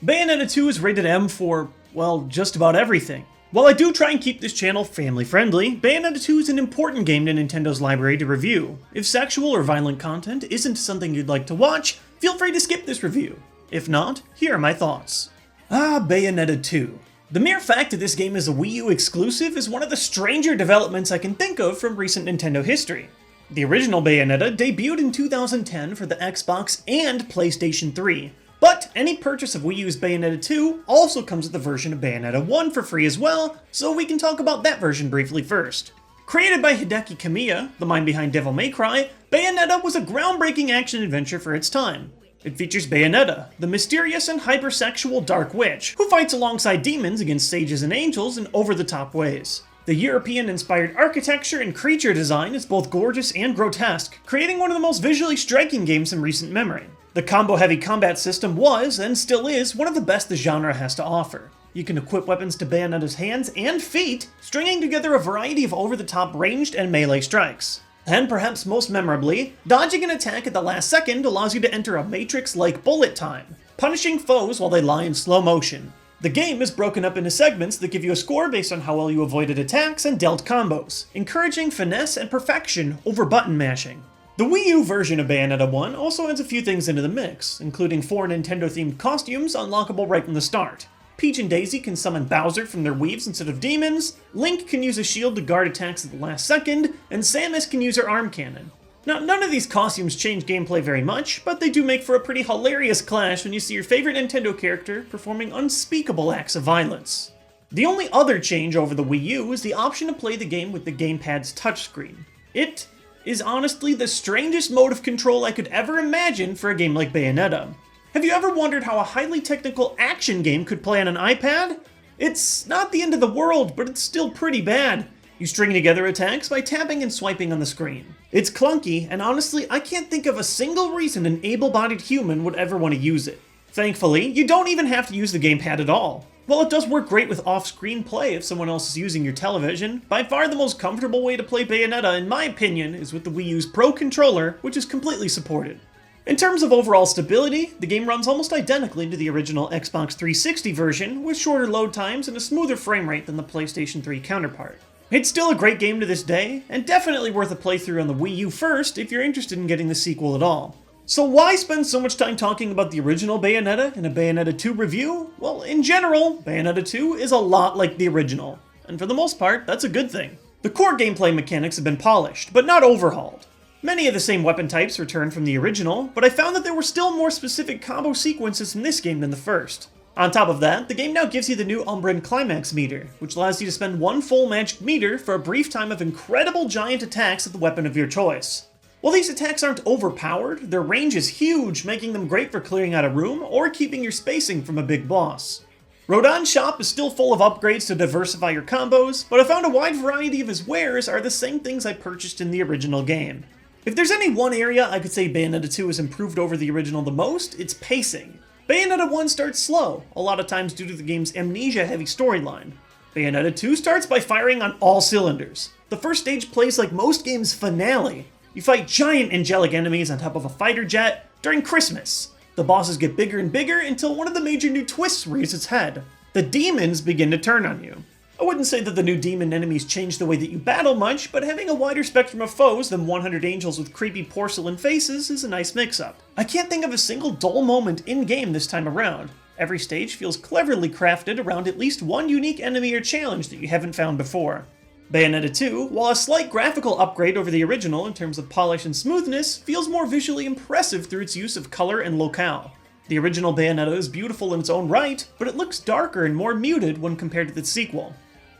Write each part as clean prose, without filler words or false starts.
Bayonetta 2 is rated M for, well, just about everything. While I do try and keep this channel family friendly, Bayonetta 2 is an important game to Nintendo's library to review. If sexual or violent content isn't something you'd like to watch, feel free to skip this review. If not, here are my thoughts. Bayonetta 2. The mere fact that this game is a Wii U exclusive is one of the stranger developments I can think of from recent Nintendo history. The original Bayonetta debuted in 2010 for the Xbox and PlayStation 3, but any purchase of Wii U's Bayonetta 2 also comes with the version of Bayonetta 1 for free as well, so we can talk about that version briefly first. Created by Hideki Kamiya, the mind behind Devil May Cry, Bayonetta was a groundbreaking action-adventure for its time. It features Bayonetta, the mysterious and hypersexual dark witch, who fights alongside demons against sages and angels in over-the-top ways. The European-inspired architecture and creature design is both gorgeous and grotesque, creating one of the most visually striking games in recent memory. The combo-heavy combat system was, and still is, one of the best the genre has to offer. You can equip weapons to Bayonetta's hands and feet, stringing together a variety of over-the-top ranged and melee strikes. And perhaps most memorably, dodging an attack at the last second allows you to enter a Matrix-like bullet time, punishing foes while they lie in slow motion. The game is broken up into segments that give you a score based on how well you avoided attacks and dealt combos, encouraging finesse and perfection over button mashing. The Wii U version of Bayonetta 1 also adds a few things into the mix, including 4 Nintendo-themed costumes unlockable right from the start. Peach and Daisy can summon Bowser from their weaves instead of demons, Link can use a shield to guard attacks at the last second, and Samus can use her arm cannon. Now, none of these costumes change gameplay very much, but they do make for a pretty hilarious clash when you see your favorite Nintendo character performing unspeakable acts of violence. The only other change over the Wii U is the option to play the game with the gamepad's touchscreen. It is honestly the strangest mode of control I could ever imagine for a game like Bayonetta. Have you ever wondered how a highly technical action game could play on an iPad? It's not the end of the world, but it's still pretty bad. You string together attacks by tapping and swiping on the screen. It's clunky, and honestly, I can't think of a single reason an able-bodied human would ever want to use it. Thankfully, you don't even have to use the gamepad at all. While it does work great with off-screen play if someone else is using your television, by far the most comfortable way to play Bayonetta, in my opinion, is with the Wii U's Pro Controller, which is completely supported. In terms of overall stability, the game runs almost identically to the original Xbox 360 version, with shorter load times and a smoother frame rate than the PlayStation 3 counterpart. It's still a great game to this day, and definitely worth a playthrough on the Wii U first if you're interested in getting the sequel at all. So why spend so much time talking about the original Bayonetta in a Bayonetta 2 review? Well, in general, Bayonetta 2 is a lot like the original, and for the most part, that's a good thing. The core gameplay mechanics have been polished, but not overhauled. Many of the same weapon types returned from the original, but I found that there were still more specific combo sequences in this game than the first. On top of that, the game now gives you the new Umbran Climax meter, which allows you to spend one full magic meter for a brief time of incredible giant attacks at the weapon of your choice. While these attacks aren't overpowered, their range is huge, making them great for clearing out a room or keeping your spacing from a big boss. Rodon's shop is still full of upgrades to diversify your combos, but I found a wide variety of his wares are the same things I purchased in the original game. If there's any one area I could say Bayonetta 2 has improved over the original the most, it's pacing. Bayonetta 1 starts slow, a lot of times due to the game's amnesia-heavy storyline. Bayonetta 2 starts by firing on all cylinders. The first stage plays like most games' finale. You fight giant angelic enemies on top of a fighter jet during Christmas. The bosses get bigger and bigger until one of the major new twists rears its head. The demons begin to turn on you. I wouldn't say that the new demon enemies change the way that you battle much, but having a wider spectrum of foes than 100 angels with creepy porcelain faces is a nice mix-up. I can't think of a single dull moment in-game this time around. Every stage feels cleverly crafted around at least one unique enemy or challenge that you haven't found before. Bayonetta 2, while a slight graphical upgrade over the original in terms of polish and smoothness, feels more visually impressive through its use of color and locale. The original Bayonetta is beautiful in its own right, but it looks darker and more muted when compared to the sequel.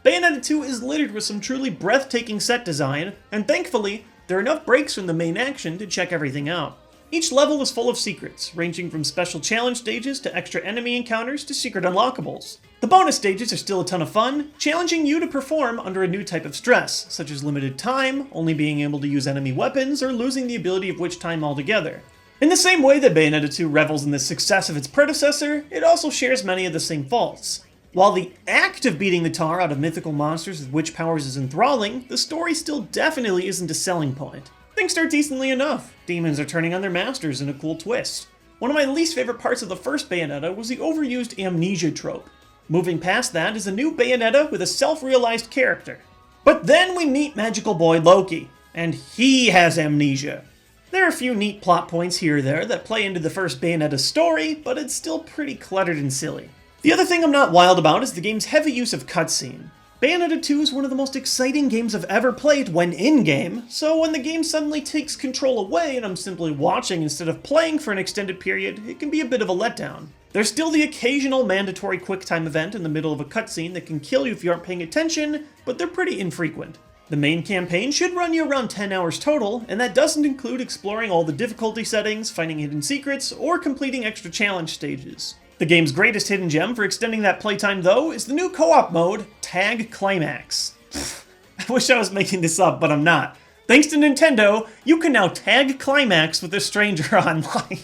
Bayonetta 2 is littered with some truly breathtaking set design, and thankfully, there are enough breaks from the main action to check everything out. Each level is full of secrets, ranging from special challenge stages to extra enemy encounters to secret unlockables. The bonus stages are still a ton of fun, challenging you to perform under a new type of stress, such as limited time, only being able to use enemy weapons, or losing the ability of witch time altogether. In the same way that Bayonetta 2 revels in the success of its predecessor, it also shares many of the same faults. While the act of beating the tar out of mythical monsters with witch powers is enthralling, the story still definitely isn't a selling point. Things start decently enough. Demons are turning on their masters in a cool twist. One of my least favorite parts of the first Bayonetta was the overused amnesia trope. Moving past that is a new Bayonetta with a self-realized character. But then we meet Magical Boy Loki, and he has amnesia. There are a few neat plot points here or there that play into the first Bayonetta story, but it's still pretty cluttered and silly. The other thing I'm not wild about is the game's heavy use of cutscene. Bayonetta 2 is one of the most exciting games I've ever played when in-game, so when the game suddenly takes control away and I'm simply watching instead of playing for an extended period, it can be a bit of a letdown. There's still the occasional mandatory QuickTime event in the middle of a cutscene that can kill you if you aren't paying attention, but they're pretty infrequent. The main campaign should run you around 10 hours total, and that doesn't include exploring all the difficulty settings, finding hidden secrets, or completing extra challenge stages. The game's greatest hidden gem for extending that playtime, though, is the new co-op mode, Tag Climax. I wish I was making this up, but I'm not. Thanks to Nintendo, you can now tag climax with a stranger online.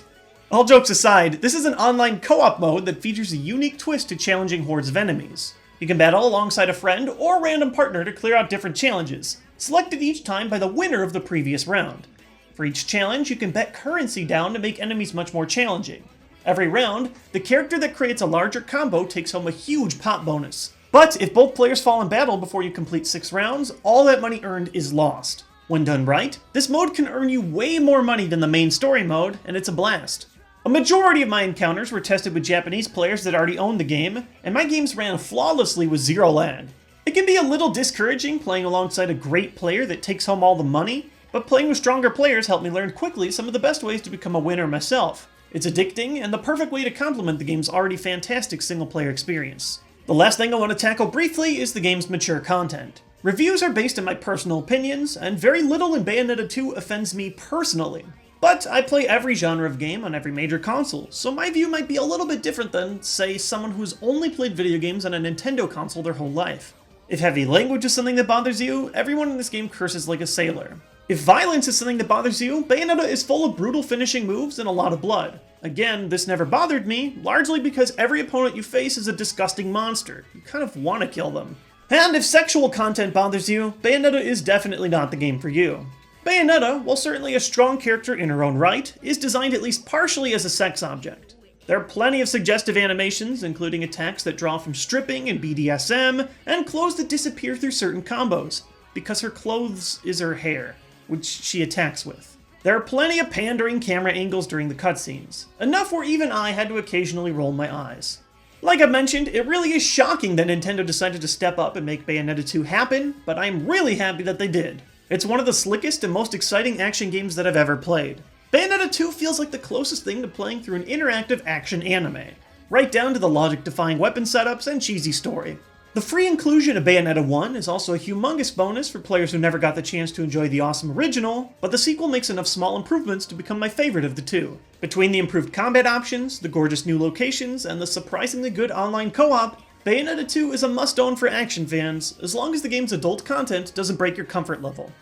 All jokes aside, this is an online co-op mode that features a unique twist to challenging hordes of enemies. You can battle alongside a friend or random partner to clear out different challenges, selected each time by the winner of the previous round. For each challenge, you can bet currency down to make enemies much more challenging. Every round, the character that creates a larger combo takes home a huge pot bonus. But if both players fall in battle before you complete 6 rounds, all that money earned is lost. When done right, this mode can earn you way more money than the main story mode, and it's a blast. A majority of my encounters were tested with Japanese players that already owned the game, and my games ran flawlessly with zero lag. It can be a little discouraging playing alongside a great player that takes home all the money, but playing with stronger players helped me learn quickly some of the best ways to become a winner myself. It's addicting, and the perfect way to complement the game's already fantastic single-player experience. The last thing I want to tackle briefly is the game's mature content. Reviews are based on my personal opinions, and very little in Bayonetta 2 offends me personally. But I play every genre of game on every major console, so my view might be a little bit different than, say, someone who's only played video games on a Nintendo console their whole life. If heavy language is something that bothers you, everyone in this game curses like a sailor. If violence is something that bothers you, Bayonetta is full of brutal finishing moves and a lot of blood. Again, this never bothered me, largely because every opponent you face is a disgusting monster. You kind of want to kill them. And if sexual content bothers you, Bayonetta is definitely not the game for you. Bayonetta, while certainly a strong character in her own right, is designed at least partially as a sex object. There are plenty of suggestive animations, including attacks that draw from stripping and BDSM, and clothes that disappear through certain combos, because her clothes is her hair, which she attacks with. There are plenty of pandering camera angles during the cutscenes, enough where even I had to occasionally roll my eyes. Like I mentioned, it really is shocking that Nintendo decided to step up and make Bayonetta 2 happen, but I'm really happy that they did. It's one of the slickest and most exciting action games that I've ever played. Bayonetta 2 feels like the closest thing to playing through an interactive action anime, right down to the logic-defying weapon setups and cheesy story. The free inclusion of Bayonetta 1 is also a humongous bonus for players who never got the chance to enjoy the awesome original, but the sequel makes enough small improvements to become my favorite of the two. Between the improved combat options, the gorgeous new locations, and the surprisingly good online co-op, Bayonetta 2 is a must-own for action fans, as long as the game's adult content doesn't break your comfort level.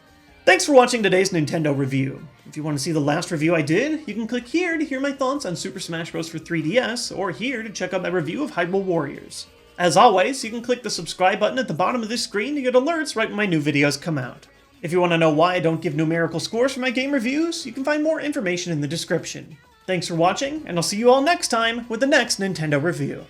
Thanks for watching today's Nintendo review. If you want to see the last review I did, you can click here to hear my thoughts on Super Smash Bros. For 3DS, or here to check out my review of Hyrule Warriors. As always, you can click the subscribe button at the bottom of this screen to get alerts right when my new videos come out. If you want to know why I don't give numerical scores for my game reviews, you can find more information in the description. Thanks for watching, and I'll see you all next time with the next Nintendo review.